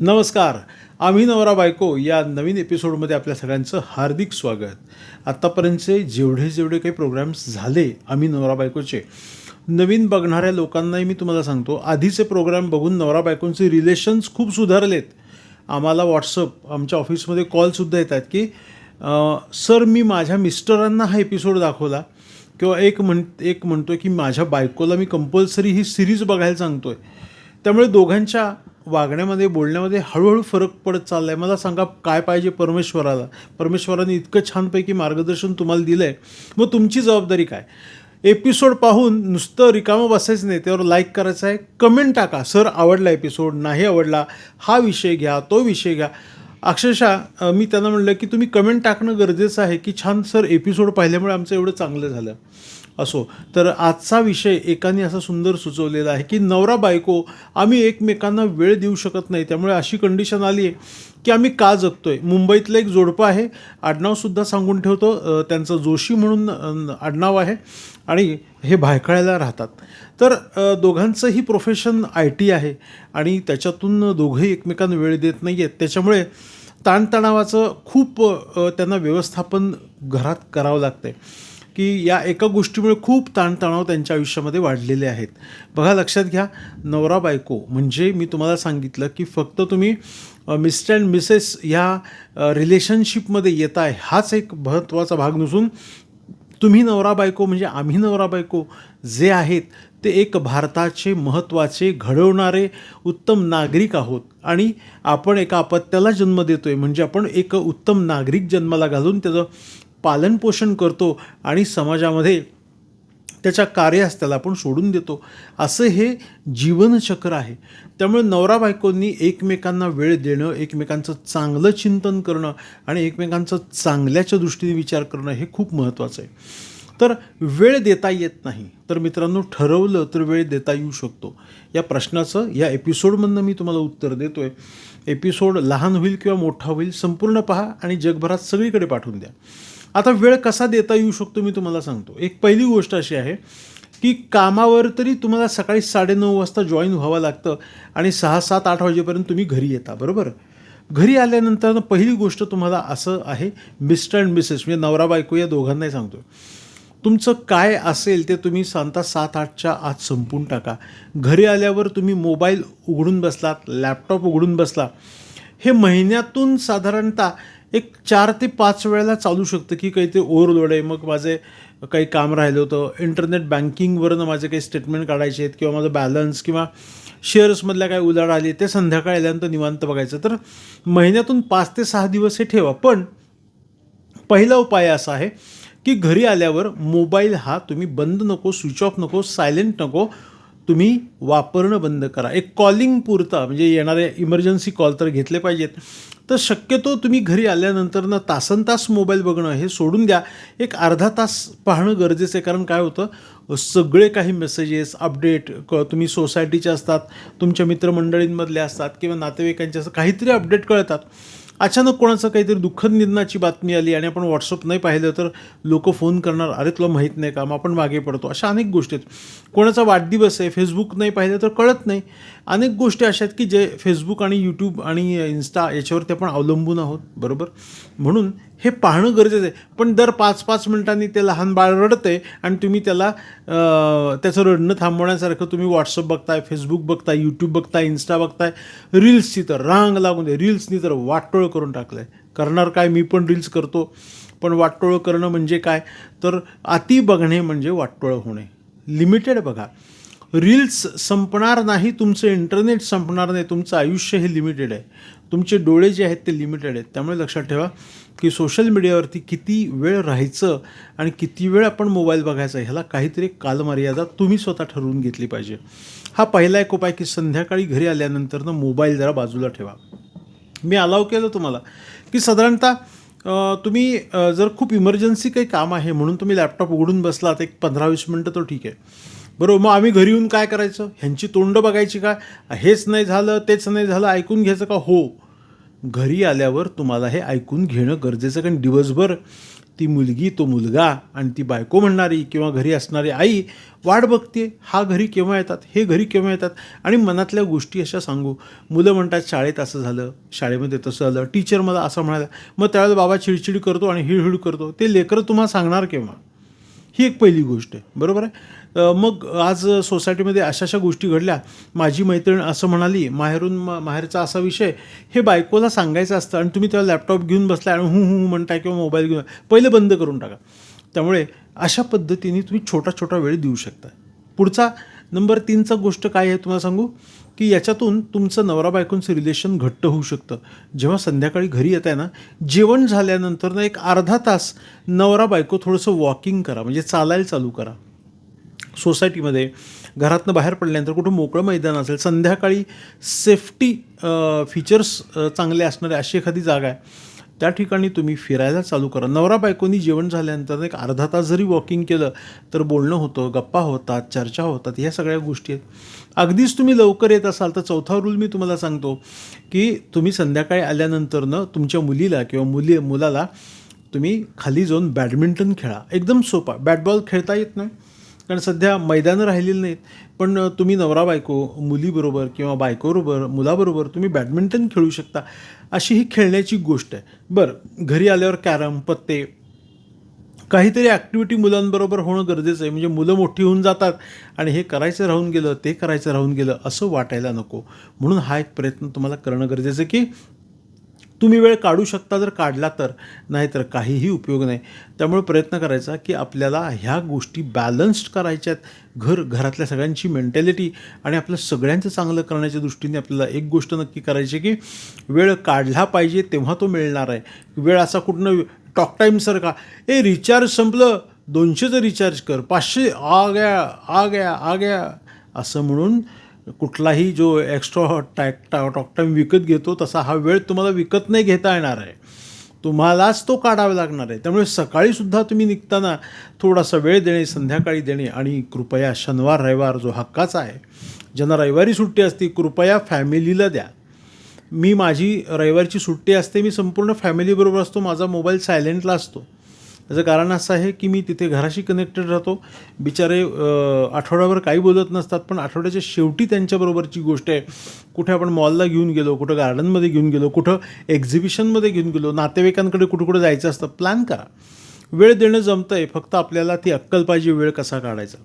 नमस्कार. आम्ही नवरा बायको या नवीन एपिसोडमध्ये आपल्या सगळ्यांचं हार्दिक स्वागत. आत्तापर्यंतचे जेवढे काही प्रोग्राम्स झाले आम्ही नवरा बायकोचे, नवीन बघणाऱ्या लोकांनाही मी तुम्हाला सांगतो, आधीचे प्रोग्राम बघून नवरा बायकोंचे रिलेशन्स खूप सुधारलेत. आम्हाला व्हॉट्सअप, आमच्या ऑफिसमध्ये कॉलसुद्धा येतात की सर मी माझ्या मिस्टरांना हा एपिसोड दाखवला, किंवा एक म्हणतो आहे की माझ्या बायकोला मी कंपल्सरी ही सिरीज बघायला सांगतो आहे. त्यामुळे दोघांच्या वागण्यामध्ये, बोलण्यामध्ये हळूहळू फरक पडत चालला आहे. मला सांगा काय पाहिजे परमेश्वराला? परमेश्वराने इतकं छानपैकी मार्गदर्शन तुम्हाला दिलं आहे, मग तुमची जबाबदारी काय? एपिसोड पाहून नुसतं रिकामं बसायचं नाही, त्यावर लाईक करायचं आहे, कमेंट टाका, सर आवडला एपिसोड, नाही आवडला, हा विषय घ्या, तो विषय घ्या. अक्षरशः मी त्यांना म्हणलं की तुम्ही कमेंट टाकणं गरजेचं आहे की छान सर एपिसोड पाहिल्यामुळे आमचं एवढं चांगलं झालं. असो, तर आजचा विषय एकाने असा सुंदर सुचवलेला आहे की नवरा बायको आम्ही एकमेकांना वेळ देऊ शकत नाही, त्यामुळे अशी कंडिशन आली आहे की आम्ही का जगतोय. मुंबईतलं एक जोडपं आहे, आडनावसुद्धा सांगून ठेवतो, त्यांचं जोशी म्हणून आडनाव आहे आणि हे भायखळ्याला राहतात. तर दोघांचंही प्रोफेशन IT आहे आणि त्याच्यातून दोघंही एकमेकांना वेळ देत नाही आहेत. त्याच्यामुळे ताणतणावाचं खूप त्यांना व्यवस्थापन घरात करावं लागतं आहे की या एका गोष्टीमुळे खूप ताणतणाव त्यांच्या आयुष्यामध्ये वाढलेले आहेत. बघा, लक्षात घ्या, नवरा बायको म्हणजे मी तुम्हाला सांगितलं की फक्त तुम्ही मिस्टर अँड मिसेस ह्या रिलेशनशिपमध्ये येत आहे हाच एक महत्त्वाचा भाग नसून, तुम्ही नवरा बायको म्हणजे आम्ही नवरा बायको जे आहेत ते एक भारताचे महत्त्वाचे घडवणारे उत्तम नागरिक आहोत. आणि आपण एका अपत्याला जन्म देतो आहे म्हणजे आपण एक उत्तम नागरिक जन्माला घालून त्याचं पालनपोषण करतो आणि समाजामध्ये त्याच्या कार्यास त्याला आपण सोडून देतो. असं हे जीवनचक्र आहे. त्यामुळे नवरा बायकोंनी एकमेकांना वेळ देणं, एकमेकांचं चांगलं चिंतन करणं आणि एकमेकांचं चांगल्याच्या दृष्टीने विचार करणं हे खूप महत्त्वाचं आहे. तर वेळ देता येत नाही, तर मित्रांनो ठरवलं तर वेळ देता येऊ शकतो. या प्रश्नाचं या एपिसोडमधनं मी तुम्हाला उत्तर देतो आहे. एपिसोड लहान होईल किंवा मोठा होईल, संपूर्ण पहा आणि जगभरात सगळीकडे पाठवून द्या. आता वेळ कसा देता येऊ शकतो मी तुम्हाला सांगतो. एक पहिली गोष्ट अशी आहे की कामावर तरी तुम्हाला सकाळी 9:30 वाजता जॉईन व्हावं लागतं आणि 6, 7, 8 वाजेपर्यंत तुम्ही घरी येता, बरोबर? घरी आल्यानंतर पहिली गोष्ट तुम्हाला असं आहे, मिस्टर अँड मिसेस म्हणजे नवरा बायको या दोघांनाही सांगतो, तुमचं काय असेल ते तुम्ही सांगता 7-8च्या आत संपून टाका. घरी आल्यावर तुम्ही मोबाईल उघडून बसलात, लॅपटॉप उघडून बसला, हे महिन्यातून साधारणतः एक 4 ते 5 वेळेला चालू शकतं की काहीतरी ओव्हरलोड आहे, मग माझे काही काम राहिलं होतं, इंटरनेट बँकिंगवरनं माझे काही स्टेटमेंट काढायचे आहेत किंवा माझं बॅलन्स किंवा शेअर्समधल्या काय उलाढ आली ते संध्याकाळी आल्यानंतर निवांत बघायचं. तर महिन्यातून 5 ते 6 दिवस हे ठेवा. पण पहिला उपाय असा आहे की घरी आल्यावर मोबाईल हा तुम्ही बंद नको, स्विच ऑफ नको, सायलेंट नको, तुम्ही वापरणं बंद करा. एक कॉलिंग पुरता म्हणजे येणारे इमर्जन्सी कॉल तर घेतले पाहिजेत. तर शक्यतो तुम्ही घरी आल्यानंतर ना तासनतास मोबाईल बघणं हे सोडून द्या. एक अर्धा तास पाहणं गरजेचं आहे. कारण काय होतं, सगळे काही मेसेजेस, अपडेट तुम्ही सोसायटीचे असतात, तुमच्या मित्रमंडळींमधले असतात किंवा नातेवाईकांचे असतात, काहीतरी अपडेट कळतात. अचानक कोणाचं काहीतरी दुःखद निधनाची बातमी आली आणि आपण व्हॉट्सअप नाही पाहिलं तर लोक फोन करणार, अरे तुला माहीत नाही का, मग आपण मागे पडतो. अशा अनेक गोष्टी आहेत. कोणाचा वाढदिवस आहे, फेसबुक नाही पाहिलं तर कळत नाही. अनेक गोष्टी अशा आहेत की जे फेसबुक आणि यूट्यूब आणि इन्स्टा याच्यावरती आपण अवलंबून आहोत, बरोबर? म्हणून हे पाहणं गरजेचं आहे. पण दर 5-5 मिनिटांनी ते लहान बाळ रडतंय आणि तुम्ही त्याला त्याचं रडणं थांबवण्यासारखं तुम्ही व्हॉट्सअप बघताय, फेसबुक बघताय, यूट्यूब बघताय, इन्स्टा बघताय, रील्सची तर रांग लागून दे. रील्सनी तर वाटोळं करून टाकलं आहे. करणार काय, मी पण रील्स करतो. पण वाटोळं करणं म्हणजे काय, तर अति बघणे म्हणजे वाटोळं होणे. लिमिटेड बघा. रील्स संपणार नाही, तुमचं इंटरनेट संपणार नाही, तुमचं आयुष्य हे लिमिटेड आहे. तुमचे डोळे जे आहेत ते लिमिटेड आहेत. त्यामुळे लक्षात ठेवा की सोशल मीडियावरती किती वेळ राहायचं आणि किती वेळ आपण मोबाईल बघायचा ह्याला काहीतरी कालमर्यादा तुम्ही स्वतः ठरवून घेतली पाहिजे. हा पहिला एक उपाय की संध्याकाळी घरी आल्यानंतर मोबाईल जरा बाजूला ठेवा. मी अलाव केलं तुम्हाला की साधारणतः तुम्ही जर खूप इमर्जन्सी काही काम आहे म्हणून तुम्ही लॅपटॉप उघडून बसलात एक 15-20 मिनटं तर ठीक आहे, बरोबर? मग आम्ही घरी येऊन काय करायचं, ह्यांची तोंड बघायची का, हेच नाही झालं तेच नाही झालं ऐकून घ्यायचं का? हो, घरी आल्यावर तुम्हाला हे ऐकून घेणं गरजेचं, कारण दिवसभर ती मुलगी, तो मुलगा आणि ती बायको म्हणणारी किंवा घरी असणारी आई वाट बघते, हा घरी केव्हा येतात, हे घरी केव्हा येतात, आणि मनातल्या गोष्टी अशा सांगू. मुलं म्हणतात शाळेत असं झालं, शाळेमध्ये तसं झालं, टीचर मला असं म्हणाला, मग त्यावेळेला बाबा चिडचिड करतो आणि हिळहिळ करतो. ते लेकरं तुम्हाला सांगणार केव्हा? ही एक पहिली गोष्ट आहे, बरोबर आहे. मग आज सोसायटीमध्ये अशा गोष्टी घडल्या. माझी मैत्रीण असं म्हणाली, माहेरचा असा विषय, हे बायकोला सांगायचं असतं आणि तुम्ही तेव्हा लॅपटॉप घेऊन बसला आणि हू म्हणताय किंवा मोबाईल घेऊन, पहिले बंद करून टाका. त्यामुळे अशा पद्धतीने तुम्ही छोटा छोटा वेळ देऊ शकता. पुढचा नंबर 3चा गोष्ट काय आहे तुम्हाला सांगू, की याच्यातून तुमचं नवरा बायकोंचं रिलेशन घट्ट होऊ शकतं. जेव्हा संध्याकाळी घरी येत आहे ना, जेवण झाल्यानंतर ना एक अर्धा तास नवरा बायको थोडंसं वॉकिंग करा, म्हणजे चालायला चालू करा. सोसायटीमध्ये घरातनं बाहेर पडल्यानंतर कुठं मोकळं मैदान असेल, संध्याकाळी सेफ्टी फीचर्स चांगले असणारे अशी एखादी जागा आहे, त्या ठिकाणी तुम्ही फिरायला चालू करा. नवरा बायकोनी जेवण झाल्यानंतर एक अर्धा तास जरी वॉकिंग केलं तर बोलणं होतं, गप्पा होतात, चर्चा होतात, ह्या सगळ्या गोष्टी आहेत. अगदीच तुम्ही लवकर येत असाल तर 4था रूल मी तुम्हाला सांगतो, की तुम्ही संध्याकाळी आल्यानंतरनं तुमच्या मुलीला किंवा मुलाला तुम्ही खाली जाऊन बॅडमिंटन खेळा. एकदम सोपा. बॅटबॉल खेळता येत नाही कारण सध्या मैदानं राहिलेली नाहीत, पण तुम्ही नवरा बायको मुलीबरोबर किंवा बायकोबरोबर मुलाबरोबर तुम्ही बॅडमिंटन खेळू शकता. अशी ही खेळण्याची गोष्ट आहे. बरं, घरी आल्यावर कॅरम, पत्ते, काहीतरी ॲक्टिव्हिटी मुलांबरोबर होणं गरजेचं आहे. म्हणजे मुलं मोठी होऊन जातात आणि हे करायचं राहून गेलं, ते करायचं राहून गेलं असं वाटायला नको. म्हणून हा एक प्रयत्न तुम्हाला करणं गरजेचं आहे, की तुम्ही वेळ काढू शकता, जर काढला तर, नाहीतर काहीही उपयोग नाही. त्यामुळे प्रयत्न करायचा की आपल्याला ह्या गोष्टी बॅलन्स्ड करायच्यात. घरातल्या सगळ्यांची मेंटॅलिटी आणि आपलं सगळ्यांचं चांगलं करण्याच्या दृष्टीने आपल्याला एक गोष्ट नक्की करायची, की वेळ काढला पाहिजे तेव्हा तो मिळणार आहे. वेळ असा कुठनं टॉक टाईमसारखा, रिचार्ज संपलं, 200चं रिचार्ज कर, 500 आ गया असं म्हणून कुठलाही जो एक्स्ट्रा टॉक टाईम विकत घेतो तसा हा वेळ तुम्हाला विकत नाही घेता येणार आहे, तुम्हालाच तो काढावा लागणार आहे. त्यामुळे सकाळीसुद्धा तुम्ही निघताना थोडासा वेळ देणे, संध्याकाळी देणे, आणि कृपया शनिवार रविवार जो हक्काचा आहे, ज्यांना रविवारी सुट्टी असते, कृपया फॅमिलीला द्या. माझी रविवारची सुट्टी असते, मी संपूर्ण फॅमिलीबरोबर असतो, माझा मोबाईल सायलेंटला असतो. त्याचं कारण असं आहे की मी तिथे घराशी कनेक्टेड राहतो. बिचारे आठवड्याभर काही बोलत नसतात, पण आठवड्याच्या शेवटी त्यांच्याबरोबरची गोष्ट आहे. कुठे आपण मॉलला घेऊन गेलो, कुठं गार्डनमध्ये घेऊन गेलो, कुठं एक्झिबिशनमध्ये घेऊन गेलो, नातेवाईकांकडे कुठं जायचं असतं, प्लॅन करा. वेळ देणं जमतं आहे, फक्त आपल्याला ती अक्कल पाहिजे वेळ कसा काढायचा.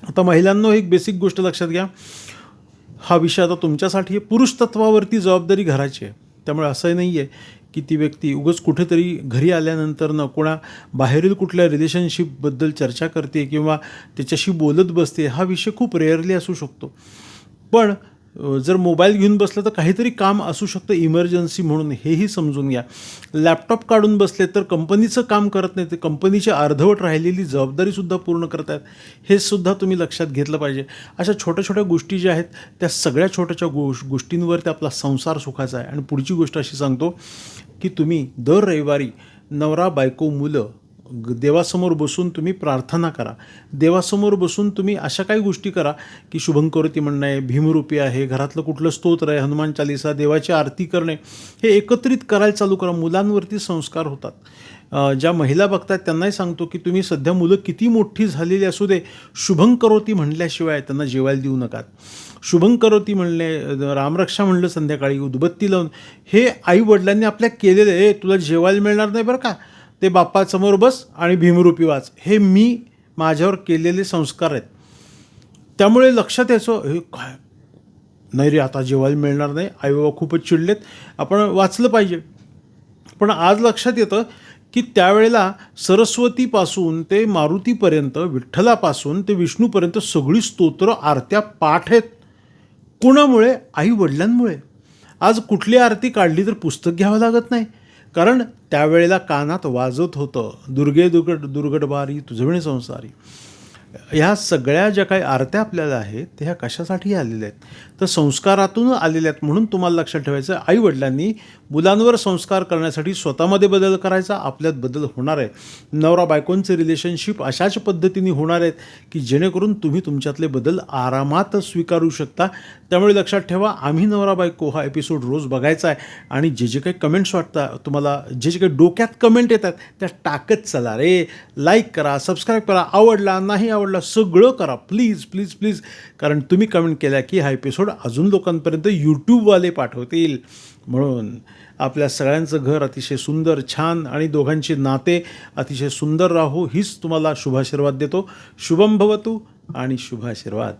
आता महिलांनो, एक बेसिक गोष्ट लक्षात घ्या. हा विषय आता तुमच्यासाठी पुरुष तत्वावरती जबाबदारी घराची आहे. त्यामुळे असं नाही आहे की ती व्यक्ती उगाच कुठेतरी घरी आल्यानंतर कोणा बाहेरील कुठल्या रिलेशनशिपबद्दल चर्चा करते किंवा त्याच्याशी बोलत बसते. हा विषय खूप रेअरली असू शकतो, पण जर मोबाईल घेऊन बसलं तर काहीतरी काम असू शकतं इमर्जन्सी म्हणून, हेही समजून घ्या. लॅपटॉप काढून बसले तर कंपनीचं काम करत नाही, ते कंपनीची अर्धवट राहिलेली जबाबदारीसुद्धा पूर्ण करत आहेत, हे सुद्धा तुम्ही लक्षात घेतलं पाहिजे. अशा छोट्या छोट्या गोष्टी ज्या आहेत त्या सगळ्या छोट्याच्या गोष्टींवरती आपला संसार सुखाचा आहे. आणि पुढची गोष्ट अशी सांगतो की तुम्ही दर रविवारी नवरा बायको मुलं देवासमोर बसून तुम्ही प्रार्थना करा. देवासमोर बसून तुम्ही अशा काही गोष्टी करा की शुभंकरोती म्हणणं आहे, भीमरूपी आहे, घरातलं कुठलं स्तोत्र आहे, हनुमान चालीसा, देवाची आरती करणे, हे एकत्रित करायला चालू करा. मुलांवरती संस्कार होतात. ज्या महिला बघतात त्यांनाही सांगतो की तुम्ही सध्या मुलं किती मोठी झालेली असू दे, शुभंकरोती म्हणल्याशिवाय त्यांना जेवायला देऊ नका. शुभंकरोती म्हणले, रामरक्षा म्हणलं संध्याकाळी उदबत्ती लावून, हे आई वडिलांनी आपल्या केलेलं, तुला जेवायला मिळणार नाही बरं का, ते बाप्पासमोर बस आणि भीमरूपी वाच, हे मी माझ्यावर केलेले संस्कार आहेत. त्यामुळे लक्षात यायचं, हे काय नाही रे, आता जेवायला मिळणार नाही, आईबाबा खूपच चिडलेत, आपण वाचलं पाहिजे. पण आज लक्षात येतं की त्यावेळेला सरस्वतीपासून ते मारुतीपर्यंत, विठ्ठलापासून ते विष्णूपर्यंत सगळी स्तोत्र आरत्या पाठ आहेत. कोणामुळे? आई वडिलांमुळे. आज कुठली आरती काढली तर पुस्तक घ्यावं लागत नाही, कारण त्यावेळेला कानात वाजत होतं, दुर्गे दुर्गट बारी तुझविणे संसारी. ह्या सगळ्या ज्या काही आरत्या आपल्याला आहेत त्या ह्या कशासाठी आलेल्या आहेत तर संस्कारातून आलेले आहेत म्हणून तुम्हाला लक्षात ठेवायचं आई-वडिलांनी मुलांवर संस्कार करण्यासाठी स्वतःमध्ये बदल करायचा, आपल्यात बदल होणार आहे. नवरा-बायकोंचे रिलेशनशिप अशाच पद्धतीने होणार आहेत की जेणेकरून तुम्ही तुमच्यातले बदल आरामात स्वीकारू शकता. त्यामुळे लक्षात ठेवा, आम्ही नवरा-बायको हा एपिसोड रोज बघायचा आहे आणि जे काही कमेंट्स वाटतात तुम्हाला, जे काही डोक्यात कमेंट येतात त्या टाकत चला रे. लाईक करा, सबस्क्राईब करा, आवडला नाही आवडला सगळं करा प्लीज प्लीज प्लीज. कारण तुम्ही कमेंट केल्या की हा एपिसोड अजून लोकांपर्यंत यूट्यूबवाले पाठवतील. म्हणून आपल्या सगळ्यांचं घर अतिशय सुंदर, छान आणि दोघांचे नाते अतिशय सुंदर राहो हीच तुम्हाला शुभाशीर्वाद देतो. शुभम भवतु आणि शुभाशीर्वाद.